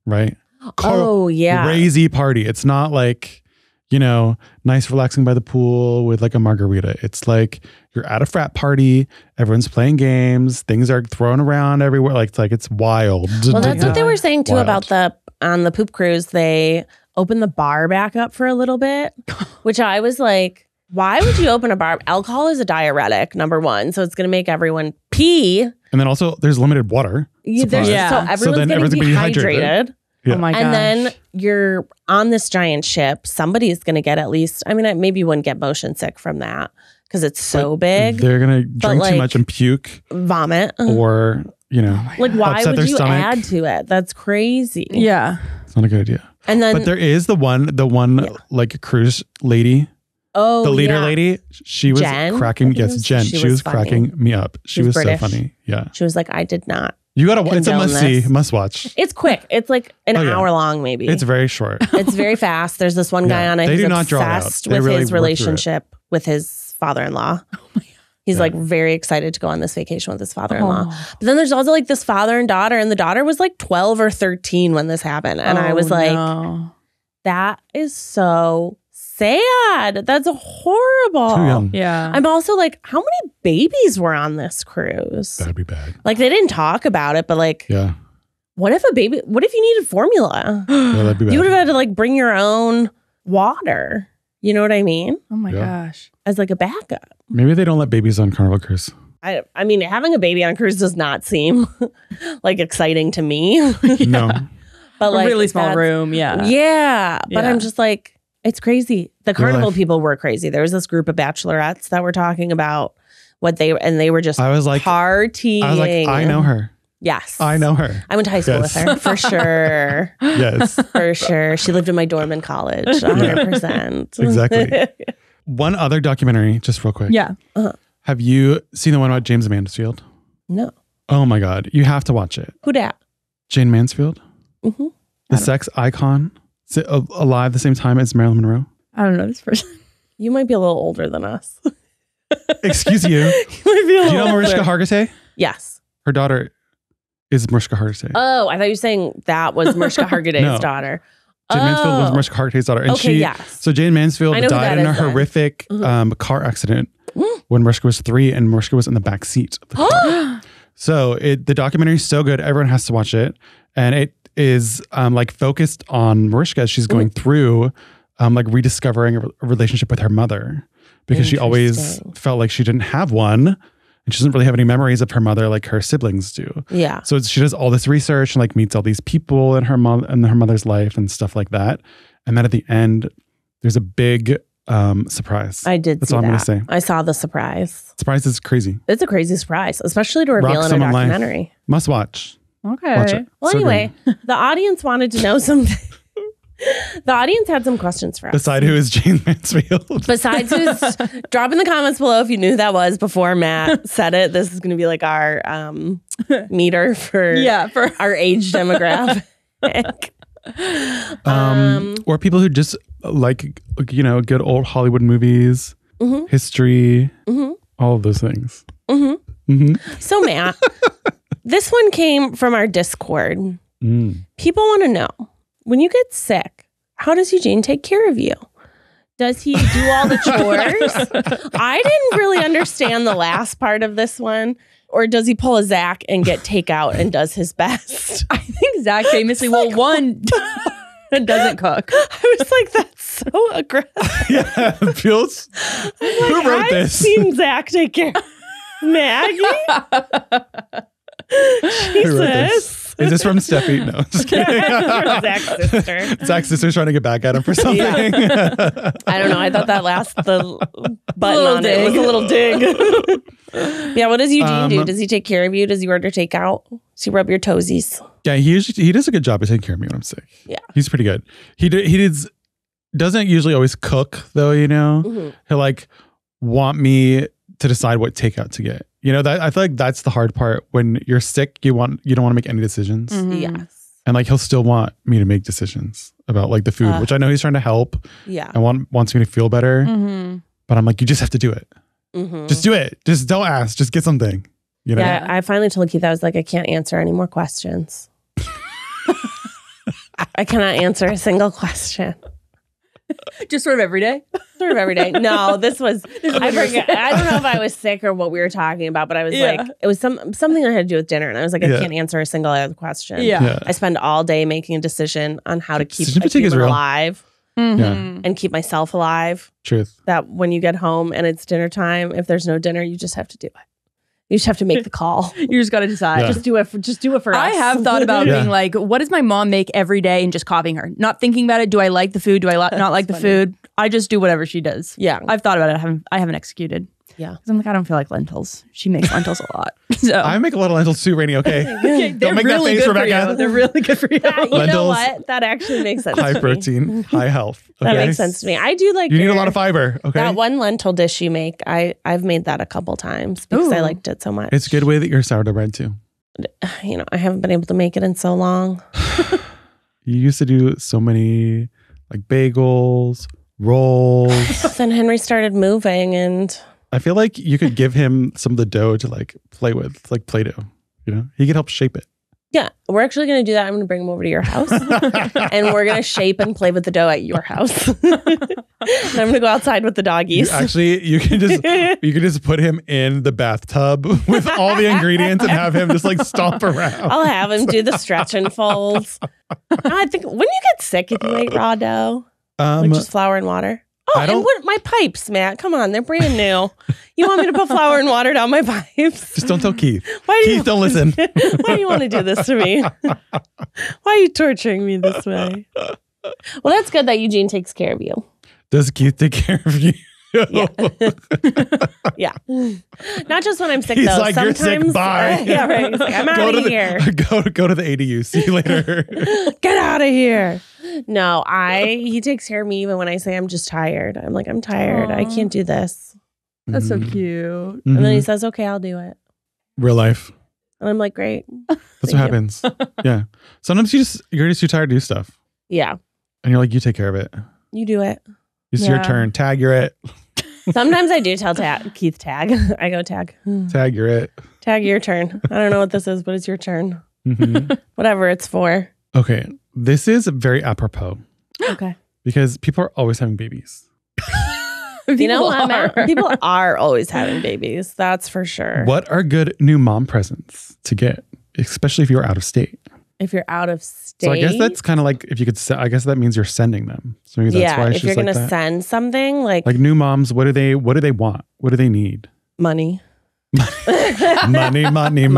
right? Crazy party. It's not like, you know, nice relaxing by the pool with like a margarita. It's like you're at a frat party, everyone's playing games, things are thrown around everywhere. Like it's wild. Well, that's what they were saying too Wild. about on the poop cruise. They opened the bar back up for a little bit, which I was like, why would you open a bar? Alcohol is a diuretic, number one. So it's going to make everyone pee. And then also there's limited water. So Yeah. everyone's then getting everyone's gonna be dehydrated. Yeah. Oh my gosh. And then you're on this giant ship. Somebody's going to get at least, I mean, maybe you wouldn't get motion sick from that because it's so big. They're going to drink like, too much and puke Vomit. or, you know, Like, why upset would their you stomach. add to it? That's crazy. Yeah. It's not a good idea. And then, But there is the one like cruise lady. The leader lady, she was Jen, cracking. I think it Yes, was- Jen. she She was was funny. cracking me up. She She's was British. so funny. Yeah. She was like, I did not. You gotta. It's a condone must see, this. must watch. It's quick. It's like an Oh, yeah. hour long, maybe. It's very short. It's very fast. There's this one guy Yeah. on it They who's do not draw it out. obsessed They with really his work through it. relationship with his father-in-law. He's like very excited to go on this vacation with his father-in-law. But then there's also like this father and daughter, and the daughter was like 12 or 13 when this happened. And I was like, that is so sad. That's horrible. Too young. Yeah. I'm also like, how many babies were on this cruise? That'd be bad. Like they didn't talk about it, but like, Yeah. what if you needed formula? Yeah, that'd be bad. You would have had to like bring your own water. You know what I mean? Oh my Yeah. gosh. As like a backup. Maybe they don't let babies on Carnival cruise. I mean, having a baby on cruise does not seem like exciting to me. No. But like a really small that's- room. Yeah. Yeah. But Yeah. I'm just like, it's crazy. The Carnival people were crazy. There was this group of bachelorettes that were talking about they were just I was like, partying. I know her. Yes. I know her. I went to high school with her for sure. Yes. For sure. She lived in my dorm in college. 100%. Exactly. One other documentary, just real quick. Yeah. Have you seen the one about James Mansfield? No. Oh my God. You have to watch it. Who dat? Jane Mansfield, Mm-hmm. the sex icon, alive the same time as Marilyn Monroe. I don't know this person. You might be a little older than us. Excuse you. You might be a Do you know little Mariska older. Hargitay? Yes. Her daughter is Mariska Hargitay. Oh, I thought you were saying that was Mariska Hargitay's No. daughter. Jane Mansfield was Oh. Mariska Hargitay's daughter. And Okay, yes. So Jane Mansfield I know who died that in a is then. horrific car accident when Mariska was 3 and Mariska was in the back seat of the car. So the documentary is so good. Everyone has to watch it. And it is like focused on Mariska as she's going through like rediscovering a relationship with her mother because she always Interesting. felt like she didn't have one. And she doesn't really have any memories of her mother like her siblings do. Yeah. So she does all this research and like meets all these people in her mother's life and stuff like that. And then at the end, there's a big surprise. I did That's see all I'm that. going to say. I saw the surprise. Surprise is crazy. It's a crazy surprise, especially to reveal in a someone life. documentary. Must watch. Okay. Watch it. Well, So anyway, good. the audience wanted to know something. The audience had some questions for us. Decide who is Jane Mansfield. Besides who's, drop in the comments below if you knew who that was before Matt said it. This is going to be like our meter for our age demographic. Or people who just like, you know, good old Hollywood movies, history, all of those things. So Matt, this one came from our Discord. People want to know, when you get sick, how does Eugene take care of you? Does he do all the chores? I didn't really understand the last part of this one. Or does he pull a Zach and get takeout and does his best? I think Zach famously, one doesn't cook. I was like, that's so aggressive. Yeah, it feels. Who wrote I've this? seen Zach take care of Maggie. Who wrote this? Jesus. Is this from Steffi? No, just kidding. Zach's sister. Zach's sister's trying to get back at him for something. I don't know. I thought the button on it was a little dig. Yeah, what does Eugene do? Does he take care of you? Does he order takeout? Does he rub your toesies? Yeah, he does a good job of taking care of me when I'm sick. Yeah, he's pretty good. Doesn't usually always cook though. You know, he'll like want me to decide what takeout to get. You know, that I feel like that's the hard part. When you're sick, you don't want to make any decisions. Yes. And like he'll still want me to make decisions about like the food, which I know he's trying to help. Yeah. And wants me to feel better. But I'm like, you just have to do it. Just do it. Just don't ask. Just get something. You know? Yeah, I finally told Keith, I was like, I can't answer any more questions. I cannot answer a single question. Just sort of every day? Sort of every day. No, this was, I forget. I don't know if I was sick or what we were talking about, but I was like, it was something that had to do with dinner. And I was like, I can't answer a single other question. Yeah. I spend all day making a decision on how to keep Decision a fatigue is human real. alive and keep myself alive. Truth. That when you get home and it's dinner time, if there's no dinner, you just have to do it. You just have to make the call. You just got to decide. Yeah. Just do it for us. I have thought about being like, what does my mom make every day and just copying her? Not thinking about it. Do I like the food? Do I not like the food? I just do whatever she does. Yeah. I've thought about it. I haven't executed. Yeah. Because I'm like, I don't feel like lentils. She makes lentils a lot. So I make a lot of lentils too, Rainie. Okay. they're make that really face, good Rebecca. for you. They're really good for you. You know Lentils, what? That actually makes sense. High to me. protein, high health. Okay? That makes sense to me. I do like You need a lot of fiber. Okay. that one lentil dish you make. I've made that a couple times because I liked it so much. It's a good way that you're sourdough bread too. You know, I haven't been able to make it in so long. You used to do so many like bagels, rolls. Then Henry started moving and I feel like you could give him some of the dough to like play with. It's like Play-Doh. You know, he could help shape it. yeah, we're actually going to do that. I'm going to bring him over to your house and we're going to shape and play with the dough at your house. And I'm going to go outside with the doggies. You can just put him in the bathtub with all the ingredients and have him just like stomp around. I'll have him do the stretch and folds. I think when you get sick, if you eat raw dough, like just flour and water. Oh, and what my pipes, Matt? Come on, they're brand new. You want me to put flour and water down my pipes? Just don't tell Keith. Keith, don't listen. Why do you want to do this to me? Why are you torturing me this way? Well, that's good that Eugene takes care of you. Does Keith take care of you? Yeah. Yeah. Not just when I'm sick, He's though. like, you're sometimes, sick, bye. Yeah, right. He's like, I'm out of here. Go to the ADU. See you later. Get out of here. No, he takes care of me even when I say I'm just tired. I'm like, I'm tired. I can't do this. That's so cute. And then he says, okay, I'll do it. Real life. And I'm like, great. That's what happens. Yeah. Sometimes you're just too tired to do stuff. Yeah. And you're like, you take care of it. You do it. It's your turn. Tag, you're it. Sometimes I do tell Keith tag. I go tag. Tag, you're it. Tag, your turn. I don't know what this is, but it's your turn. Whatever it's for. Okay. This is very apropos. Okay. Because people are always having babies. You know what, Matt? People are always having babies. That's for sure. What are good new mom presents to get, especially if you're out of state? If you're out of state. So I guess that's kind of like, if you could, I guess that means you're sending them. So maybe that's why it's if you're just going to send something like new moms, what do they want? What do they need? money. Money, money, money,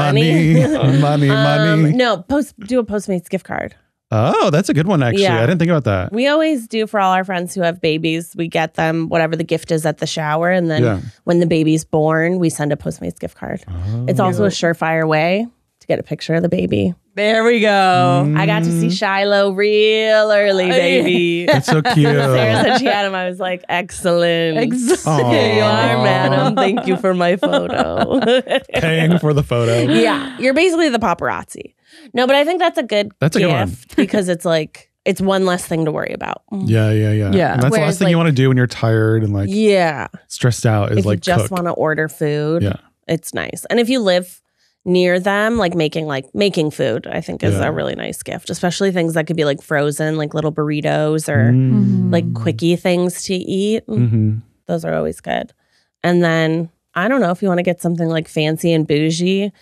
money, money. No, do a Postmates gift card. Oh, that's a good one, actually. Yeah. I didn't think about that. We always do for all our friends who have babies. We get them whatever the gift is at the shower. And then when the baby's born, we send a Postmates gift card. Oh. It's also a surefire way to get a picture of the baby. There we go. I got to see Shiloh real early, baby. That's so cute. Sarah said she had him. I was like, excellent. Here you are, madam. Thank you for my photo. Paying for the photo. Yeah. You're basically the paparazzi. No, but I think that's a good That's a good one. gift because it's like, it's one less thing to worry about. Yeah. Yeah. And that's the Whereas, last thing you want to do when you're tired and like stressed out is if like you just cook. want to order food, Yeah. it's nice. And if you live near them, like making food, I think is a really nice gift, especially things that could be like frozen, like little burritos or like quickie things to eat. Those are always good. And then I don't know if you want to get something like fancy and bougie,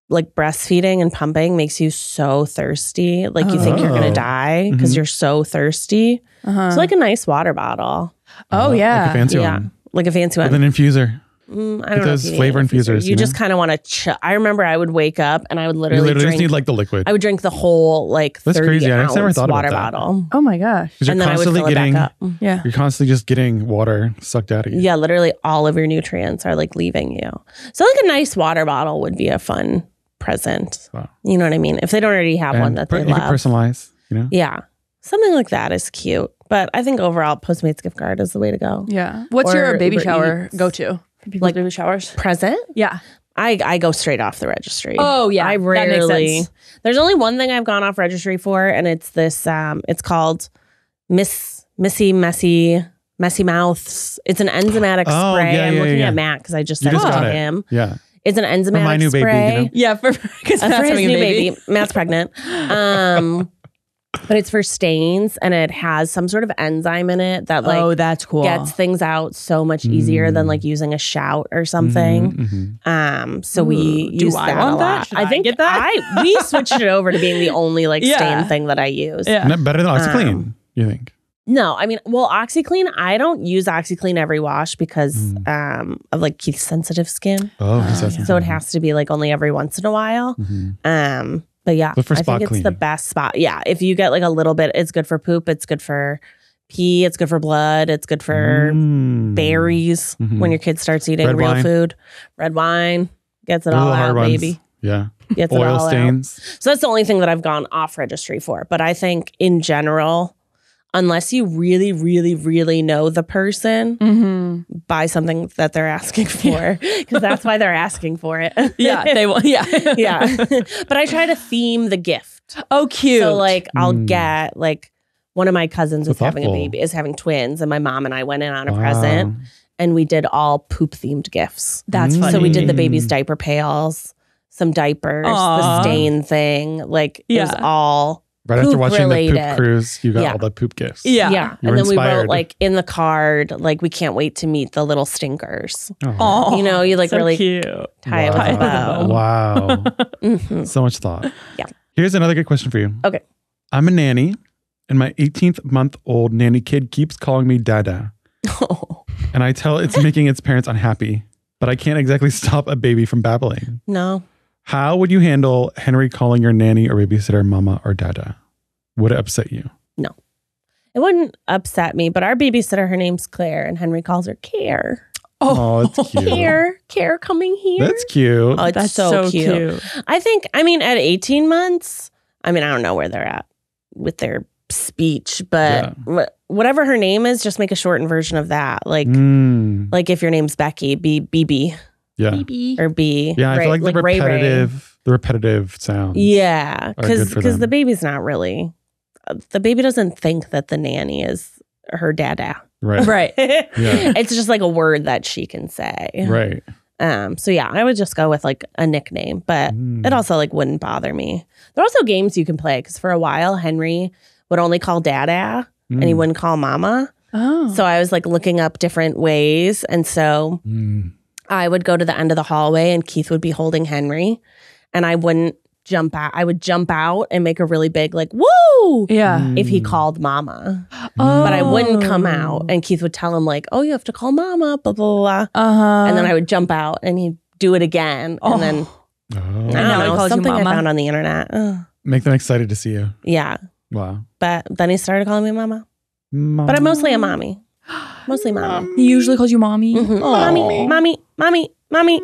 like breastfeeding and pumping makes you so thirsty. Like you think you're going to die because you're so thirsty. So like a nice water bottle. Oh, yeah. Like a fancy one. Like a fancy one. With an infuser. I don't With know those if you flavor need an infusers. You just kind of want to I remember I would wake up and I would You literally literally drink. just need like the liquid. I would drink the whole like That's 30 crazy. I ounce never thought about water that. bottle. Oh my gosh. Because And you're then I would constantly fill it getting, back up. Yeah. you're constantly just getting water sucked out of you. Yeah, literally all of your nutrients are like leaving you. So like a nice water bottle would be a fun present. Wow. You know what I mean? If they don't already have one that they you can love. personalize, you know? Yeah. Something like that is cute. But I think overall Postmates gift card is the way to go. Yeah. What's Or your baby Uber shower Eats. go to? Like baby showers? Present? Yeah. I go straight off the registry. Oh, yeah. I That makes rarely. sense. There's only one thing I've gone off registry for, and it's this. It's called Messy Mouths. It's an enzymatic Oh, spray. yeah, I'm yeah, looking yeah. at Matt because I just You sent just it got to it. him. Yeah. It's an enzymatic my new baby, spray. you know? Yeah. Because For his new baby. Matt's pregnant. But it's for stains, and it has some sort of enzyme in it that like that's cool. gets things out so much easier than like using a shout or something. So we Do use I that want a that? lot. Should I I think get that? we switched it over to being the only like stain thing that I use. Yeah. Isn't that better than OxyClean, you think? No, I mean, well, OxyClean, I don't use OxyClean every wash because of like Keith's sensitive skin. Oh, So it has to be like only every once in a while. But yeah, But for I spot think it's the cleaning. best spot. Yeah, if you get like a little bit, it's good for poop. It's good for pee. It's good for blood. It's good for berries when your kid starts eating Red real wine. food. Red wine gets it Those are all the hard out, ones. baby. Yeah. Gets it Oil all stains. out. So that's the only thing that I've gone off registry for. But I think in general, unless you really, really, really know the person, buy something that they're asking for because that's why they're asking for it. Yeah. They will. Yeah. Yeah. But I try to theme the gift. Oh, cute. So like I'll get like one of my cousins is having a thoughtful. baby, is having twins, and my mom and I went in on a present and we did all poop themed gifts. That's funny. So we did the baby's diaper pails, some diapers, the stain thing. Like it was all Right after poop watching the related. poop cruise, you got Yeah. all the poop gifts. Yeah. Yeah. You And were then we wrote inspired. like in the card, like we can't wait to meet the little stinkers. Oh, You know, you like so really cute. tie it with a bow. Wow. So much thought. Yeah. Here's another good question for you. Okay. I'm a nanny, and my 18th-month-old nanny kid keeps calling me Dada. And I tell it's making its parents unhappy, but I can't exactly stop a baby from babbling. No. How would you handle Henry calling your nanny or babysitter mama or Dada? Would it upset you? No. It wouldn't upset me, but our babysitter, her name's Claire, and Henry calls her Care. Oh, it's cute. Care coming here. That's cute. Oh, it's That's so cute. I think, I mean, at 18 months, I mean, I don't know where they're at with their speech, but whatever her name is, just make a shortened version of that. Like, like if your name's Becky, be BB Yeah. or B. Yeah, I feel right? like the Ray Ray. repetitive sounds. Yeah, are good for because them. the baby's not really, the baby doesn't think that the nanny is her dada. Right. Right. Yeah. It's just like a word that she can say. Right. So yeah, I would just go with like a nickname, but it also like wouldn't bother me. There are also games you can play because for a while Henry would only call Dada and he wouldn't call Mama. Oh. So I was like looking up different ways, and so I would go to the end of the hallway and Keith would be holding Henry, and I wouldn't jump out. I would jump out and make a really big like woo Yeah. if he called Mama. Oh. But I wouldn't come out, and Keith would tell him like, "Oh, you have to call Mama," blah blah blah. Uh-huh. And then I would jump out and he'd do it again. And then, I don't now he know, calls you something I mama? found on the internet. Ugh. Make them excited to see you. Yeah. Wow. But then he started calling me mama. But I'm mostly a mommy. Mostly mommy. He usually calls you mommy. Mhm. Mommy.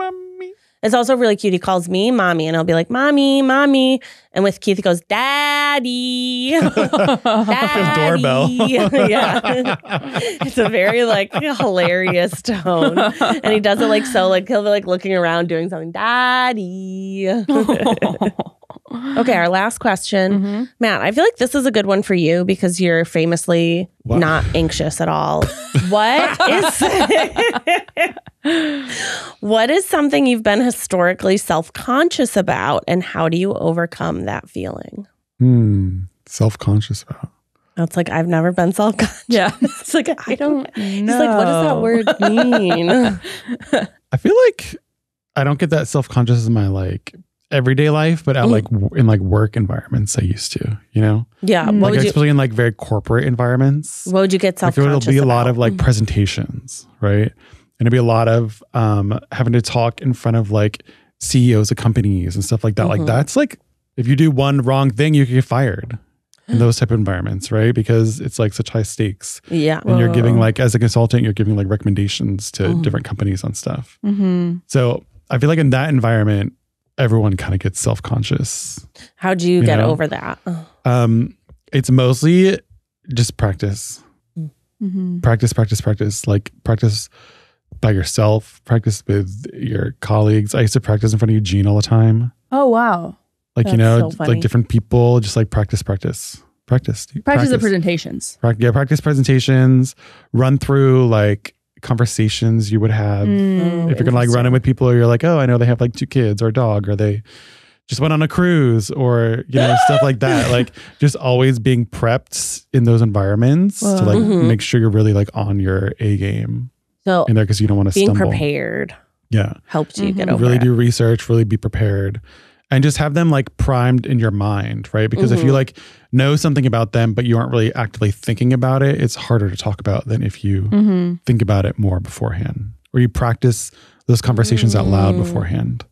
It's also really cute. He calls me mommy and he'll be like, mommy. And with Keith, he goes, daddy. Daddy. Doorbell. Yeah. It's a very like hilarious tone. And he does it like so, like he'll be like looking around doing something, daddy. Okay, our last question. Matt, I feel like this is a good one for you because you're famously not anxious at all. What is something you've been historically self-conscious about, and how do you overcome that feeling? Self-conscious about. It's like, I've never been self-conscious. Yeah. It's like, I don't know. He's It's like, what does that word mean? I feel like I don't get that self-conscious in my like everyday life, but at like in like work environments I used to, you know? Yeah. Like especially in like very corporate environments. What would you get Like self-conscious it'll be a lot about? of like presentations, right? And it'd be a lot of having to talk in front of like CEOs of companies and stuff like that. Like that's like, if you do one wrong thing, you can get fired in those type of environments, right? Because it's like such high stakes. Yeah. And you're giving like, as a consultant, you're giving like recommendations to different companies on stuff. So I feel like in that environment, everyone kind of gets self-conscious. How'd you get over that? It's mostly just practice. Practice. Like practice by yourself, practice with your colleagues. I used to practice in front of Eugene all the time. Oh, wow. Like, That's you know, so funny. like different people, just like practice. Practice The presentations. Practice presentations, run through like conversations you would have. If you're gonna like run in with people, or you're like, oh, I know they have like 2 kids or a dog, or they just went on a cruise, or, you know, stuff like that. Like just always being prepped in those environments to like make sure you're really like on your A game So in there, because you don't want to being stumble. prepared Yeah. helped you get over Really it. do research, really be prepared, and just have them like primed in your mind, right? Because if you like know something about them, but you aren't really actively thinking about it, it's harder to talk about than if you think about it more beforehand, or you practice those conversations out loud beforehand.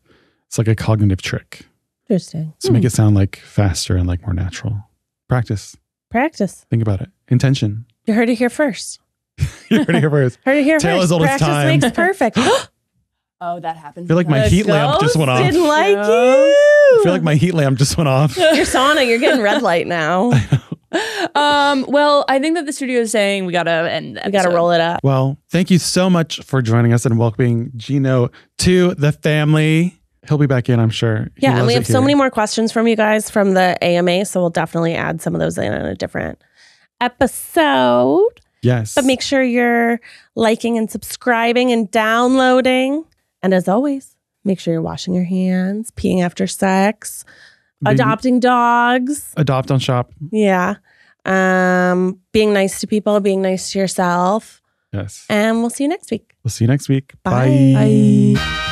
It's like a cognitive trick. Interesting. So make it sound like faster and like more natural. Practice. Think about it. Intention. You heard it here first. You heard it here first. Heard it here Tale first. as old as Practice time. makes perfect. Oh, that happens. I feel like my heat lamp just went off. Didn't like you. I feel like my heat lamp just went off. Your sauna, you're getting red light now. Well, I think that the studio is saying we gotta end. We got to roll it up. Well, thank you so much for joining us and welcoming Gino to the family. He'll be back in, I'm sure. He Yeah, and loves we it have so here. many more questions from you guys from the AMA, so we'll definitely add some of those in a different episode. Yes. But make sure you're liking and subscribing and downloading. And as always, make sure you're washing your hands, peeing after sex, adopting dogs. Adopt on Shop. Yeah. Being nice to people, being nice to yourself. Yes. And we'll see you next week. We'll see you next week. Bye. Bye.